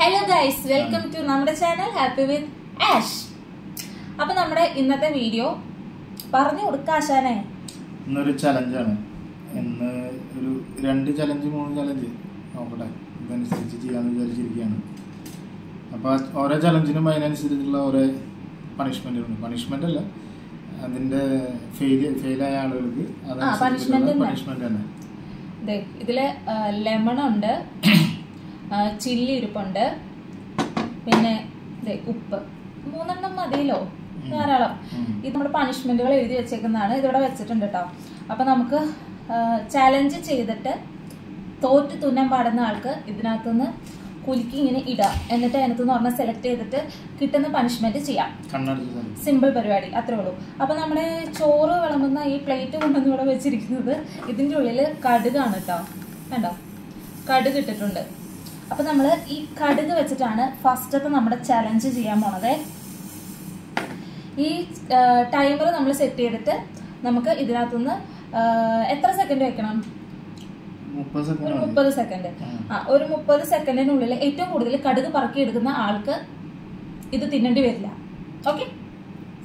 Hello guys, welcome to നമ്മുടെ channel happy with ash. അപ്പൊ നമ്മുടെ ഇന്നത്തെ വീഡിയോ പറഞ്ഞു കൊടുക്കാശാനെ ഇന്നൊരു ചലഞ്ചാണ്. ഇന്ന് ഒരു 2 ചലഞ്ച് 3 ചലഞ്ച് നോക്കട്ടെ, ഇതനുസരിച്ച് ചെയ്യാന്ന് വിചാരിച്ചിരിക്കുകയാണ്. അപ്പോൾ ഓരോ ചലഞ്ചിനും അതിനനുസരിച്ചുള്ള ഓരോ പണിഷ്മെന്റുണ്ട്. പണിഷ്മെന്റ് അല്ല, അതിന്റെ ഫെയിലായ ആളുകൾക്ക് പണിഷ്മെന്റ് തന്നെ. ഇതില് ലെമൺ ഉണ്ട്, ചില്ലി ഇരിപ്പുണ്ട്, പിന്നെ ഉപ്പ്. 3 മതിയല്ലോ, ധാരാളം. ഇത് നമ്മുടെ പണിഷ്മെന്റുകൾ എഴുതി വെച്ചേക്കുന്നതാണ്, ഇതിവിടെ വെച്ചിട്ടുണ്ട് കേട്ടോ. അപ്പൊ നമുക്ക് ചാലഞ്ച് ചെയ്തിട്ട് തോറ്റ് തുന്നാൻ പാടുന്ന ആൾക്ക് ഇതിനകത്തുനിന്ന് കുലുക്കി ഇങ്ങനെ ഇടാം, എന്നിട്ട് അതിനകത്തുനിന്ന് പറഞ്ഞാൽ സെലക്ട് ചെയ്തിട്ട് കിട്ടുന്ന പണിഷ്മെന്റ് ചെയ്യാം. സിമ്പിൾ പരിപാടി, അത്രേ ഉള്ളൂ. അപ്പൊ നമ്മുടെ ചോറ് വിളമ്പുന്ന ഈ പ്ലേറ്റ് കൊണ്ടുവന്ന് ഇവിടെ വെച്ചിരിക്കുന്നത് ഇതിന്റെ ഉള്ളിൽ കടുകാണ് കേട്ടോ. കണ്ടോ, കടുക് ഇട്ടിട്ടുണ്ട്. അപ്പൊ നമ്മള് ഈ കടുക് വെച്ചിട്ടാണ് ഫസ്റ്റത്തെ നമ്മുടെ ചലഞ്ച് ചെയ്യാൻ പോണത്. ഈ ടൈമർ നമ്മൾ സെറ്റ് ചെയ്തിട്ട് നമുക്ക് ഇതിനകത്തുനിന്ന് എത്ര സെക്കൻഡ് വെക്കണം? 30 സെക്കൻഡ്. ഒരു 30 സെക്കൻഡിനുള്ളിൽ ഏറ്റവും കൂടുതൽ കടുക് പറക്കി എടുക്കുന്ന ആൾക്ക് ഇത് തിന്നേണ്ടി വരില്ല. Okay,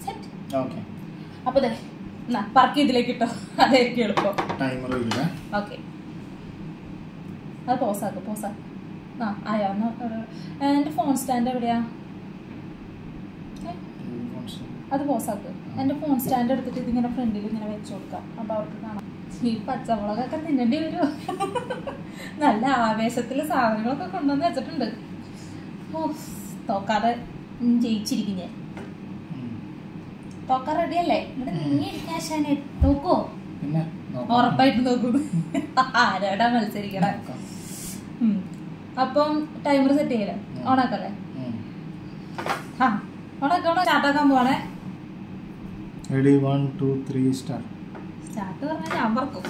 set. അപ്പൊ പറക്കി ഇതിലേക്ക് ഇട്ടോ, അതായിരിക്കും എളുപ്പം. ഓക്കെ, അത് പോസാക്ക്. ആയോ? എന്റെ ഫോൺ സ്റ്റാൻഡ് എവിടെയാ? അത് പോസാക്ക്. എന്റെ ഫോൺ സ്റ്റാൻഡ് എടുത്തിട്ട് ഇതിങ്ങനെ ഫ്രണ്ടിൽ ഇങ്ങനെ വെച്ചു കൊടുക്കാം, അപ്പൊ അവർക്ക് കാണാം. ഈ പച്ചമുളകൊക്കെ തിന്നേണ്ടി വരുമോ? നല്ല ആവേശത്തില് സാധനങ്ങളൊക്കെ കൊണ്ടുവന്ന് വെച്ചിട്ടുണ്ട്. തോക്കാതെ ജയിച്ചിരിക്കും ഞാൻ. തോക്ക റെഡിയല്ലേ? ഇവിടെ നീങ്ങിയിരിക്കാശാനെ തോക്കോ? ഉറപ്പായിട്ട് നോക്കൂ. ആരാടാ മത്സരിക്കണേ? അപ്പം ടൈമർ സെറ്റ് ചെയ്യല്ലേ? ഓണാക്കല്ലേ? സ്റ്റാർട്ടാക്കാൻ പോവാണേ. സ്റ്റാർട്ട് പറഞ്ഞാൽ ഞാൻ പറക്കും.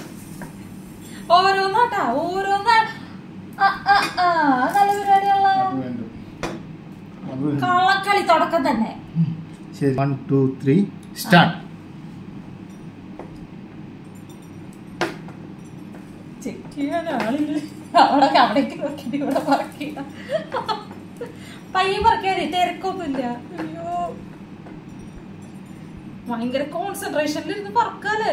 ഓരോന്നാട്ടാ, ഓരോന്ന്. നല്ല പരിപാടിയുള്ള കള്ളക്കളി തുടക്കം തന്നെ. 1 2 3 സ്റ്റാർട്ട്. ചെക്ക് ചെയ്യാൻ ആളില്ല. അവിടേക്ക് നോക്കിട്ട് ഇവിടെ പറക്കില്ല. പയ്യെ പറക്കാതെ, തിരക്കൊന്നുമില്ല. അയ്യോ, ഭയങ്കര കോൺസെൻട്രേഷനിൽ ഇരുന്ന് പറക്കാല്.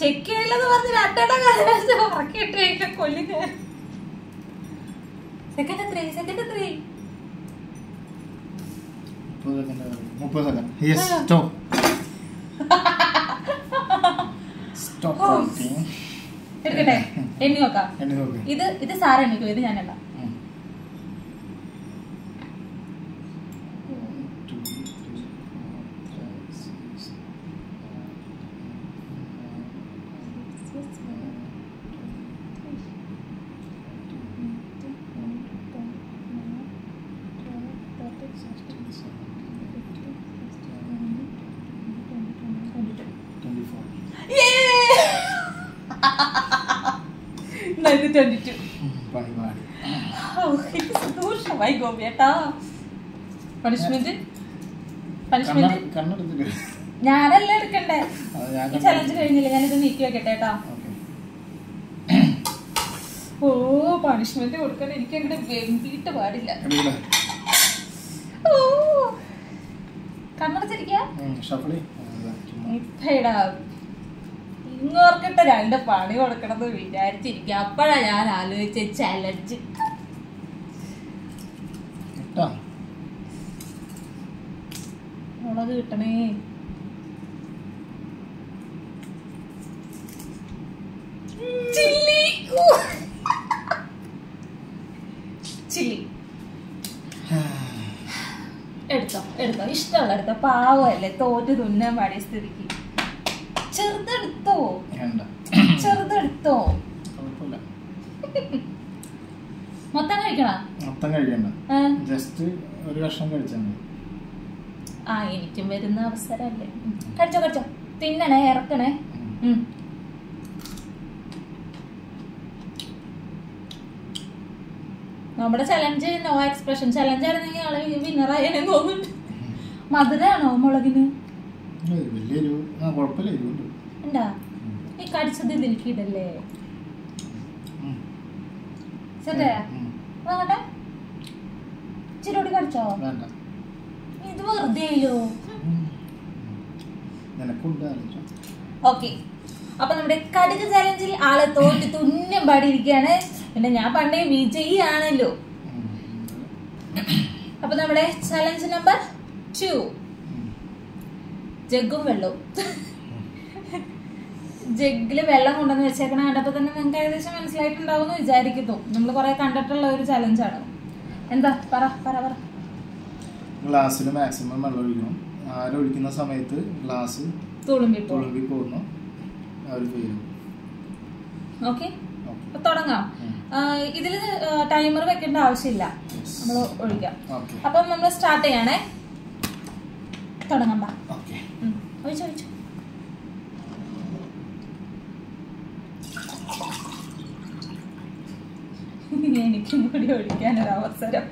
ചെക്ക് ചെയ്യില്ലെന്ന് പറഞ്ഞ് 2 കാലം പറക്കിയിട്ട് കൊല്ലിന്. Second 3 30 second. Yes, stop. എടുക്കട്ടെ, എണ്ണി നോക്കാം. ഇത് സാറ് എണ്ണിക്കോ, ഇത് ഞാൻ എണ്ണ. സന്തോഷമായി ഗോപിയേട്ടാ. പണിഷ്മെന്റ് ഞാനല്ല എടുക്കണ്ടേ? ഈ ചലഞ്ച് കഴിഞ്ഞില്ല, ഞാനിത് നീക്കി വെക്കട്ടെ കേട്ടാ. ഓ, പണിഷ്മെന്റ് കൊടുക്കാൻ എനിക്ക് അങ്ങനെ വെമ്പിട്ട് പാടില്ല. ഓ, കണ്ണടച്ചിരിക്കാ. ഇപ്പടാ ഇങ്ങോർക്കിട്ട് 2 പണി കൊടുക്കണമെന്ന് വിചാരിച്ചിരിക്കുക. അപ്പോഴാ ഞാൻ ആലോചിച്ച ചലഞ്ച്. മുളക് കിട്ടണേ. ചില്ലി എടുത്തോ, ഇഷ്ടമുള്ള എടുത്തോ. പാവല്ലേ, തോറ്റ് തുന്നാൻ പാടിയ സ്ഥിതിക്ക് ചെറുതെടുത്തോ. മൊത്തം കഴിക്കണ്ട, ജസ്റ്റ് ഒരു കഷ്ണം കഴിച്ചാൽ മതി. എനിക്കും വരുന്ന അവസരല്ലേ. കഴിച്ചോ, തിന്നണേ, ഇറക്കണേ. നമ്മുടെ ചലഞ്ച് നോ എക്സ്പ്രഷൻ ചലഞ്ച് ആയിരുന്നെങ്കിൽ ആളെ വിന്നറായെന്ന് തോന്നുന്നുണ്ട്. മധുരാണോ മുളകിന്? ഉണ്ടാ ഈ കടിച്ചത് ഇതിലേക്ക് ഇടല്ലേ? സെറ്റാ നോക്കട്ടെ ചിരോടി കടിച്ചോ വേണ്ട ഇത് വെറുതെ ആയില്ലോ നിനക്കുണ്ട് ഓക്കെ അപ്പൊ നമ്മുടെ കടുക് ചലഞ്ചിൽ ആളെ തോറ്റ് തുന്നം പാടിയിരിക്കുകയാണ് പിന്നെ ഞാൻ പണ്ടേ വിജയിയാണല്ലോ അപ്പൊ നമ്മുടെ ചലഞ്ച് നമ്പർ 2 ജഗ്ഗും വെള്ളവും ജഗ്ഗില് വെള്ളം കൊണ്ടുവന്ന് വെച്ചേക്കണ കണ്ടപ്പോ തന്നെ നിങ്ങൾക്ക് ഏകദേശം മനസ്സിലായിട്ടുണ്ടാവും എന്ന് വിചാരിക്കുന്നു നമ്മൾ കുറെ കണ്ടിട്ടുള്ള ഒരു ചലഞ്ചാണ് എന്താ പറ പറ പറ ഗ്ലാസ്സിൽ മാക്സിമം വെള്ളം ഒഴിക്കണം ആരൊഴിക്കുന്ന സമയത്ത് ഗ്ലാസ് തുളുമ്പി പോകുന്നു ഓക്കെ തുടങ്ങാം ഇതില് ടൈമർ വെക്കേണ്ട ആവശ്യമില്ല നമ്മൾ ഒഴിക്കാം അപ്പം നമ്മൾ സ്റ്റാർട്ട് ചെയ്യണേ തുടങ്ങാം ഒഴിച്ചു ഒഴിച്ചു എനിക്കും കൂടി ഒഴിക്കാനൊരു അവസരം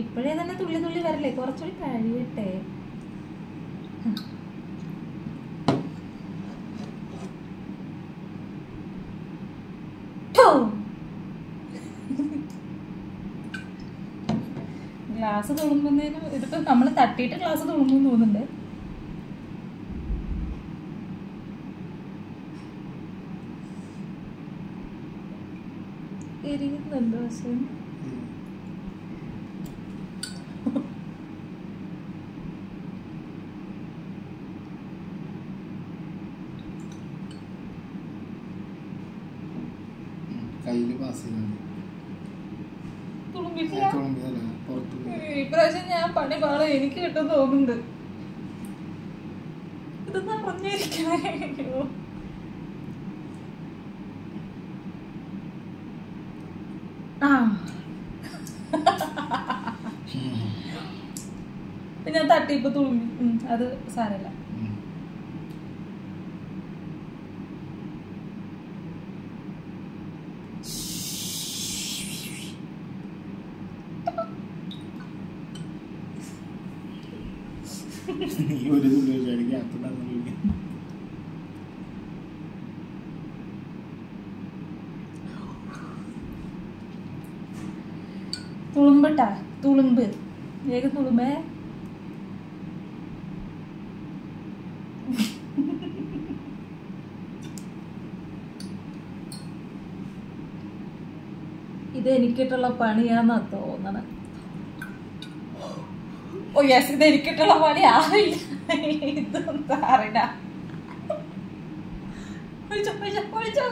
ഇപ്പോഴേ തന്നെ തുള്ളി തുള്ളി വരല്ലേ കുറച്ചുകൂടി കഴിയട്ടെ ഗ്ലാസ് തുളുമ്പുന്നതിന് ഇതിപ്പോ നമ്മള് തട്ടിയിട്ട് ഗ്ലാസ് തുളുമ്പെന്ന് തോന്നുന്നുണ്ട് എരിയുന്നുണ്ടോ പക്ഷേ കയ്യില് പാസ് ചെയ്യുന്നുണ്ട് ഇപ്രാവശ്യം ഞാൻ പണി പാടും എനിക്ക് കിട്ടും തോന്നുന്നുണ്ട് ഇത് പറഞ്ഞിരിക്കണേ ഞാൻ തട്ടിപ്പ് തുളുമ്പി അത് സാരല്ല ഒരു തുള്ളി വിചാരിക്കും തുളുമ്പട്ടാ തുളുമ്പ് വേഗം തുളുമ്പേ ഇത് എനിക്കിട്ടുള്ള പണിയാന്നാ തോന്നണ ഓ യെസ് ഇത് എനിക്കിട്ടുള്ള പണി ആവില്ല ഇതൊന്നും അറിയില്ല ഒഴിച്ചോ ഒഴിച്ചോ ഒഴിച്ചോ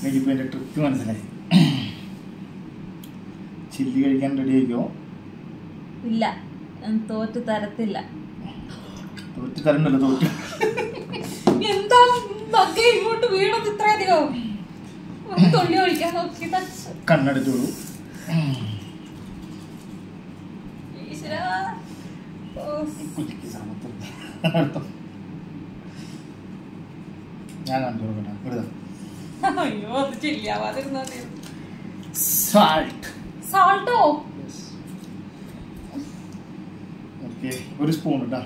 എനിക്കിപ്പോ എന്റെ ട്രിക്ക് മനസ്സിലായി ചില്ലി കഴിക്കാൻ റെഡി ആയിക്കോ ഇല്ല തോറ്റ് തരത്തില്ല തോറ്റ് തരണ്ടല്ലോ തോറ്റ് എന്താ ഇങ്ങോട്ട് വീണത് ഇത്രയധികം തൊള്ളി ഒഴിക്കാൻ നോക്കി കണ്ണടച്ചോളൂ ഞാൻ കണ്ടു അയ്യോ അത് ചില്ലാവാതിരുന്നാ സാൾട്ട് സാൾട്ടോ ഓക്കെ ഒരു സ്പൂൺ ഇട്ടാ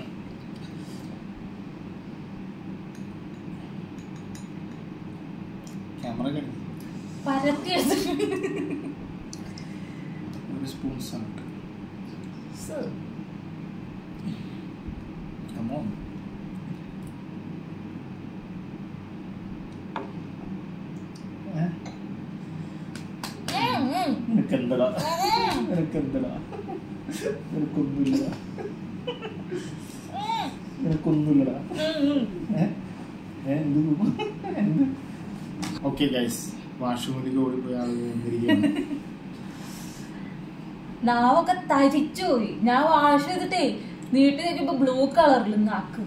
ക്യാമറ പരത്തി ഒരു സ്പൂൺ സാൾട്ട് Come on. നിനക്കെന്തടാ നിനക്കെന്തടാ നിനക്കൊന്നുമില്ല നിനക്കൊന്നുമില്ലടാ എന്ത് ഓക്കെ ഗൈസ് വാഷ്റൂമിലേക്ക് ഓടിപ്പോയി ആളുകൾ നാവൊക്കെ തരിച്ചുപോയി ഞാൻ വാഷ് ചെയ്തിട്ടേ നീട്ടി നോക്കിയപ്പോ ബ്ലൂ കളറിൽ നാക്ക്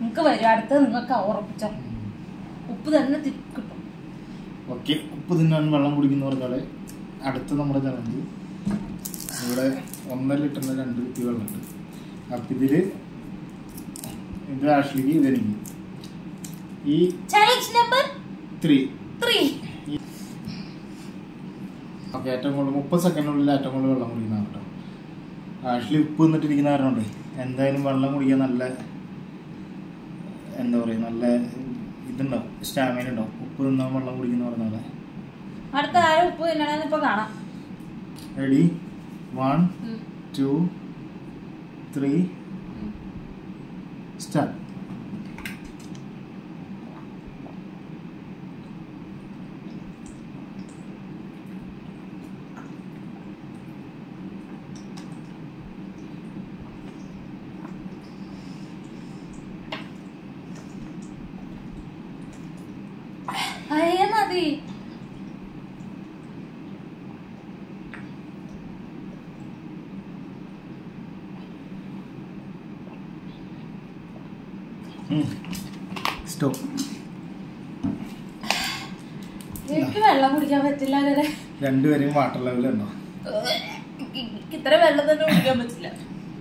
നിങ്ങക്ക് വരും അടുത്ത് നിങ്ങൾക്ക് ഉറപ്പിച്ച ഉപ്പ് തന്നെ കിട്ടും ഓക്കെ ഉപ്പ് തിന്നാൻ വെള്ളം കുടിക്കുന്നവർക്കാളെ അടുത്ത നമ്മുടെ ചലഞ്ച് ഇവിടെ 1.5 ലിറ്ററിന് 2 കുപ്പി വെള്ളമുണ്ട് അപ്പം ഇതില് ഇത് ആഷ്ലിക്ക് ഇതെനിക്ക് ഈ ചാലഞ്ച് നമ്പർ 3. ഓക്കെ, ഏറ്റവും കൂടുതൽ 30 സെക്കൻഡിനുള്ളിൽ ഏറ്റവും കൂടുതൽ വെള്ളം കുടിക്കുന്നതാണ് കേട്ടോ. ആക്ച്വലി ഉപ്പ് നിന്നിട്ടിരിക്കുന്ന കാരണമുണ്ട് എന്തായാലും വെള്ളം കുടിക്കാൻ നല്ല എന്താ പറയുക, നല്ല ഇതുണ്ടാവും, സ്റ്റാമിന ഉണ്ടാവും. ഉപ്പ് തിന്നാൻ വെള്ളം കുടിക്കുന്ന പറഞ്ഞാൽ അടുത്ത ആരും ഉപ്പ് തിന്നണമെന്ന് ഇപ്പൊ കാണാം. റെഡി? 1 2 3 സ്റ്റാർട്ട്. മതി. സ്റ്റോപ്പ്. എനിക്ക് വെള്ളം കുടിക്കാൻ പറ്റില്ല. രണ്ടുപേരെയും വാട്ടർ ലെവൽ ഉണ്ടോ? ഇത്ര വെള്ളം തന്നെ കുടിക്കാൻ പറ്റില്ല.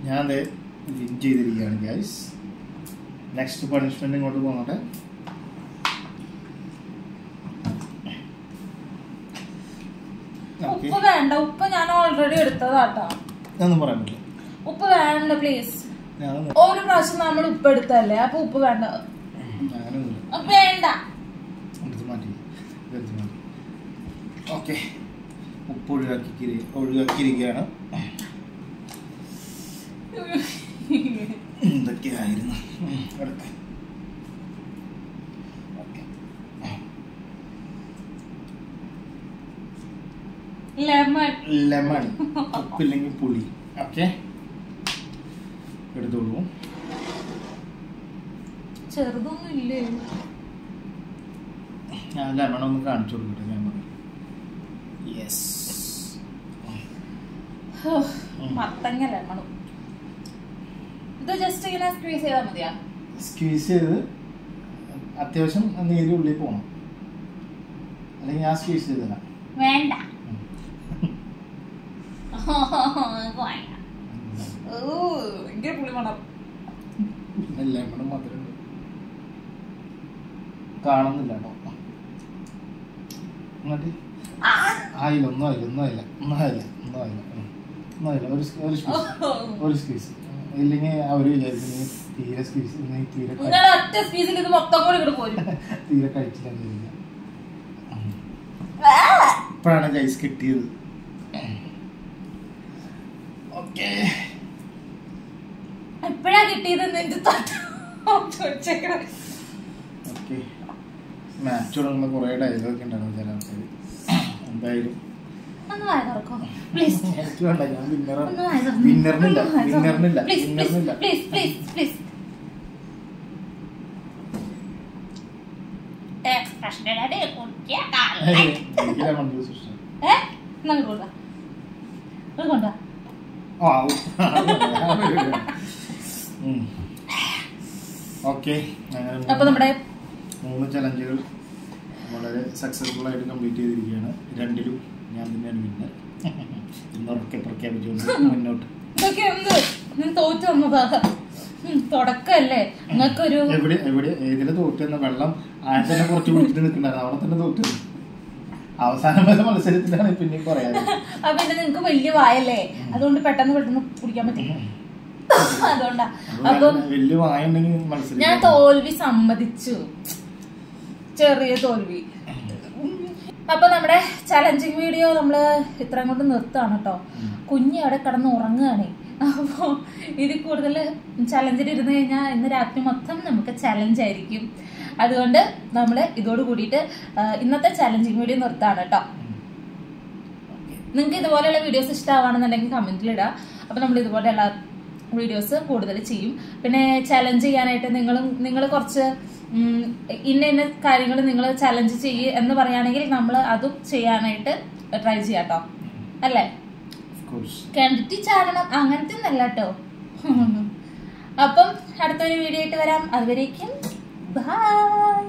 ഞാൻ വിൻ ചെയ്തിരിക്കുകയാണ് ഗൈസ്. നെക്സ്റ്റ് പണിഷ്മെന്റ് ഇങ്ങോട്ട് പോകട്ടെ. ഉപ്പ് വേണ്ട, ഉപ്പ് ഞാൻ ഓൾറെഡി എടുത്തതാട്ടോ. ഒന്നും പറയാൻ പറ്റില്ല. ഉപ്പ് വേണ്ട പ്ലീസ്. ഒരു പ്രാവശ്യം നമ്മൾ ഉപ്പ് എടുത്തല്ലേ, അപ്പൊ ഉപ്പ് വേണ്ട. വേണ്ട, ഓക്കെ. ഉപ്പ് ഒഴിവാക്കിയിരിക്കുകയാണ്. എന്തൊക്കെയായിരുന്നു ലെമൺ, ഉപ്പില്ലെങ്കിൽ പുളി. ഓക്കെ, എടുത്തോളൂ. ചെറുതൊന്നും ഇല്ലേ? ഞാൻ ലെമൺ ഒന്ന് കാണിച്ചു കൊടുക്കട്ടെ. Lemon, yes. മത്തങ്ങ ലെമണും. ഇത് ജസ്റ്റ് ഇങ്ങനെ സ്ക്വീസ് ചെയ്താൽ മതിയാ? സ്ക്വീസ് ചെയ്ത് അത്യാവശ്യം നീര് ഉള്ളിൽ പോകണം, അല്ലെങ്കിൽ ഞാൻ സ്ക്വീസ് ചെയ്തല്ല. വേണ്ട, പുളി മണം. ലെമൺ മധുരം കാണുന്നില്ല കേട്ടോ. എന്നിട്ട് ആയില്ല, ഒന്നും ആയില്ല. ഒരു സ്ക്വീസ് ഇല്ലെങ്കിൽ അവര് വിചാരിക്കുന്നു തീരെ സ്ക്വീസ് തീരെ കഴിച്ചില്ല. ഇപ്പോഴാണ് ഗൈസ് കിട്ടിയത്. എപ്പോഴാ കിട്ടിയത്? മാച്ച് തുടങ്ങുന്ന കുറെ ഡയലോഗ് ഉണ്ടായിരുന്നു ചില ആൾക്കാർ. എന്തായാലും എനിക്ക് വേണ്ട, ഞാൻ വിന്നറിനില്ല. എനിക്ക് ലെമൺ ജ്യൂസ് ഇഷ്ടം. ഓക്കെ, അപ്പൊ നമ്മുടെ 3 ചലഞ്ചുകൾ വളരെ സക്സസ്ഫുൾ ആയിട്ട് കംപ്ലീറ്റ് ചെയ്തിരിക്കുകയാണ്. രണ്ടിലും ഞാൻ തന്നെയാണ് വിന്നർ. ഇന്നൊക്കെ പ്രഖ്യാപിച്ചുകൊണ്ട് മുന്നോട്ട്. തോറ്റു വന്നതാ, തുടക്കല്ലേ നിങ്ങൾക്കൊരു. ഏതിലെ തോറ്റെന്ന വെള്ളം ആദ്യം തന്നെ കുറച്ച് കുടിച്ചിട്ട് നിൽക്കണ്ടായിരുന്നു, അവിടെ തന്നെ തോറ്റത്. അവസാനം വരെ മത്സരത്തിലാണ് പിന്നെയും പറയാറ്. പിന്നെ നിങ്ങക്ക് വലിയ വായല്ലേ, അതുകൊണ്ട് പെട്ടെന്ന് കുടിക്കാൻ പറ്റും. അതുകൊണ്ടാ. അപ്പം വലിയ വായ ഉണ്ടെങ്കിൽ മത്സരം. ഞാൻ തോൽവി സമ്മതിച്ചു, ചെറിയ തോൽവി. അപ്പൊ നമ്മുടെ ചലഞ്ചിങ് വീഡിയോ നമ്മള് ഇത്രയും കൊണ്ട് നിർത്താണ് കേട്ടോ. കുഞ്ഞ് അവിടെ കിടന്ന് ഉറങ്ങുകയാണ്. അപ്പൊ ഇതിൽ കൂടുതൽ ചലഞ്ചിൽ ഇരുന്ന് കഴിഞ്ഞാൽ ഇന്ന് രാത്രി മൊത്തം നമുക്ക് ചലഞ്ച് ആയിരിക്കും. അതുകൊണ്ട് നമ്മള് ഇതോട് കൂടിയിട്ട് ഇന്നത്തെ ചലഞ്ചിങ് വീഡിയോ നിർത്താണ് കേട്ടോ. നിങ്ങൾക്ക് ഇതുപോലെയുള്ള വീഡിയോസ് ഇഷ്ടമാണെന്നുണ്ടെങ്കിൽ കമന്റിൽ ഇടാം. അപ്പൊ നമ്മൾ ഇതുപോലെയുള്ള വീഡിയോസ് കൂടുതൽ ചെയ്യും. പിന്നെ ചലഞ്ച് ചെയ്യാനായിട്ട് നിങ്ങൾ കുറച്ച് ഇന്ന കാര്യങ്ങൾ നിങ്ങൾ ചലഞ്ച് ചെയ്യുക എന്ന് പറയുകയാണെങ്കിൽ നമ്മൾ അതും ചെയ്യാനായിട്ട് ട്രൈ ചെയ്യാം കേട്ടോ. അല്ലേ? കണ്ടിട്ട് ചാടണം അങ്ങനത്തെ ഒന്നല്ല കേട്ടോ. അപ്പം അടുത്തൊരു വീഡിയോ ആയിട്ട് വരാം. അതുവരേക്കും ബൈ.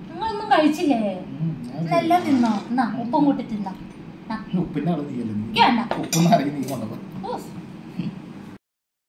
നിങ്ങളൊന്നും കഴിച്ചില്ലേ? എല്ലാം തിന്നോ? എന്നാ ഉപ്പും കൂട്ടി തിന്നോ? ഉപ്പിന്റെ